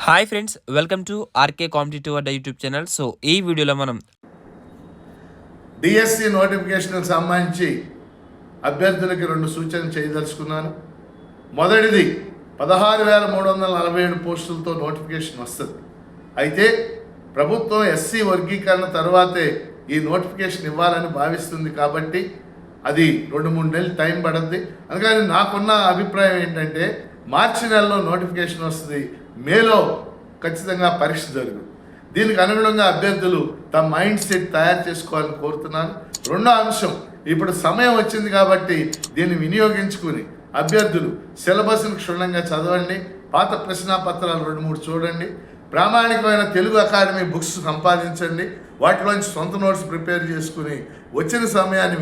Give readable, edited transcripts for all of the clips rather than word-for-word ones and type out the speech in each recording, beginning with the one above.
Hi friends, welcome to RK competitive Adda YouTube channel. So ఈ వీడియోలో మనం డిఎస్సి నోటిఫికేషన్కి సంబంధించి అభ్యర్థులకి 2 సూచనలు చేయదలుచుకున్నాను. మొదటిది 16,347 పోస్టులతో నోటిఫికేషన్ వస్తుంది. అయితే ప్రభుత్వం ఎస్సీ వర్గీకరణ తర్వాతే ఈ నోటిఫికేషన్ ఇవ్వాలని భావిస్తుంది కాబట్టి అది 2-3 నెలలు టైం పడుద్ది. అందుకని నాకున్న అభిప్రాయం ఏంటంటే మార్చి నెలలో నోటిఫికేషన్ వస్తుంది, మేలో ఖచ్చితంగా పరీక్ష జరుగుతుంది. దీనికి అనుగుణంగా అభ్యర్థులు తమ మైండ్ సెట్ తయారు చేసుకోవాలని కోరుతున్నాను. రెండో అంశం, ఇప్పుడు సమయం వచ్చింది కాబట్టి దీన్ని వినియోగించుకుని అభ్యర్థులు సిలబస్ని క్షుణ్ణంగా చదవండి, పాత ప్రశ్నాపత్రాలు 2-3 చూడండి, ప్రామాణికమైన తెలుగు అకాడమీ బుక్స్ సంపాదించండి, వాటిలోంచి సొంత నోట్స్ ప్రిపేర్ చేసుకుని వచ్చిన సమయాన్ని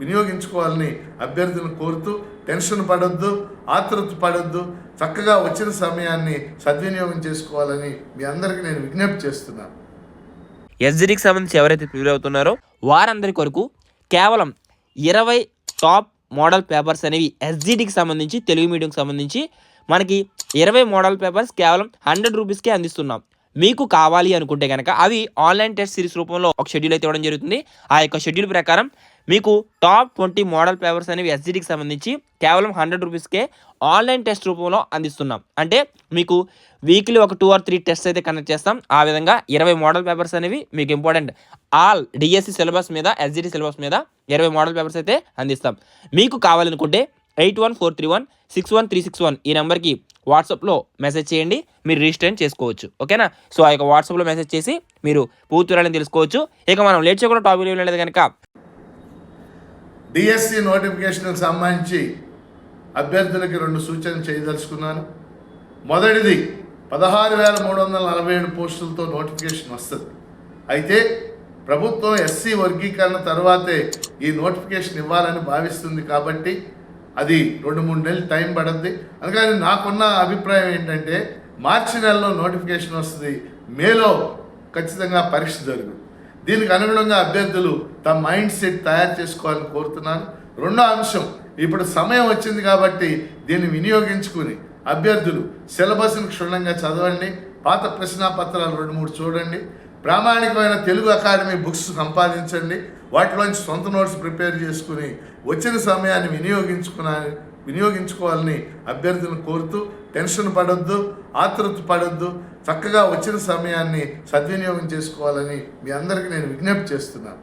వినియోగించుకోవాలని అభ్యర్థులను కోరుతూ టెన్షన్ పడొద్దు, ఆతృత పడొద్దు, చక్కగా వచ్చిన సమయాన్ని సద్వినియోగం చేసుకోవాలని మీ అందరికీ నేను విజ్ఞప్తి చేస్తున్నాను. ఎస్జిడికి సంబంధించి ఎవరైతే ప్రిపేర్ అవుతున్నారో వారందరి కొరకు కేవలం 20 టాప్ మోడల్ పేపర్స్ అనేవి ఎస్జిడికి సంబంధించి తెలుగు మీడియంకి సంబంధించి మనకి 20 మోడల్ పేపర్స్ కేవలం 100 రూపీస్కే అందిస్తున్నాం. మీకు కావాలి అనుకుంటే కనుక అవి ఆన్లైన్ టెస్ట్ సిరీస్ రూపంలో ఒక షెడ్యూల్ అయితే ఇవ్వడం జరుగుతుంది. ఆ యొక్క షెడ్యూల్ ప్రకారం మీకు టాప్ 20 మోడల్ పేపర్స్ అనేవి ఎస్జిడికి సంబంధించి కేవలం 100 రూపీస్కే ఆన్లైన్ టెస్ట్ రూపంలో అందిస్తున్నాం. అంటే మీకు వీక్లీ ఒక 2 or 3 టెస్ట్ అయితే కండక్ట్ చేస్తాం. ఆ విధంగా 20 మోడల్ పేపర్స్ అనేవి మీకు ఇంపార్టెంట్ ఆల్ డిఎస్సి సిలబస్ మీద, ఎస్జిడి సిలబస్ మీద 20 మోడల్ పేపర్స్ అయితే అందిస్తాం. మీకు కావాలనుకుంటే 8143161361 ఈ నెంబర్కి వాట్సాప్లో మెసేజ్ చేయండి, మీరు రిజిస్టర్ చేసుకోవచ్చు. ఓకేనా? సో ఆ యొక్క వాట్సాప్లో మెసేజ్ చేసి మీరు పూర్తి వివరాలను తెలుసుకోవచ్చు. ఇక మనం లేట్ చేయకుండా టాపిక్ వెళ్ళలేదు కనుక డిఎస్సి నోటిఫికేషన్కి సంబంధించి అభ్యర్థులకి 2 సూచనలు చేయదలుచుకున్నాను. మొదటిది 16,347 పోస్టులతో నోటిఫికేషన్ వస్తుంది. అయితే ప్రభుత్వం ఎస్సీ వర్గీకరణ తర్వాతే ఈ నోటిఫికేషన్ ఇవ్వాలని భావిస్తుంది కాబట్టి అది 2-3 నెలలు టైం పడుద్ది. అందుకని నాకున్న అభిప్రాయం ఏంటంటే మార్చి నెలలో నోటిఫికేషన్ వస్తుంది, మేలో ఖచ్చితంగా పరీక్ష జరుగుతుంది. దీనికి అనుగుణంగా అభ్యర్థులు తమ మైండ్ సెట్ తయారు చేసుకోవాలని కోరుతున్నాను. రెండో అంశం, ఇప్పుడు సమయం వచ్చింది కాబట్టి దీన్ని వినియోగించుకుని అభ్యర్థులు సిలబస్ని క్షుణ్ణంగా చదవండి, పాత ప్రశ్నాపత్రాలు 2-3 చూడండి, ప్రామాణికమైన తెలుగు అకాడమీ బుక్స్ సంపాదించండి, వాటిలోంచి సొంత నోట్స్ ప్రిపేర్ చేసుకుని వచ్చిన సమయాన్ని వినియోగించుకోవాలని అభ్యర్థులను కోరుతూ టెన్షన్ పడొద్దు, ఆతృత పడొద్దు, చక్కగా వచ్చిన సమయాన్ని సద్వినియోగం చేసుకోవాలని మీ అందరికీ నేను విజ్ఞప్తి చేస్తున్నాను.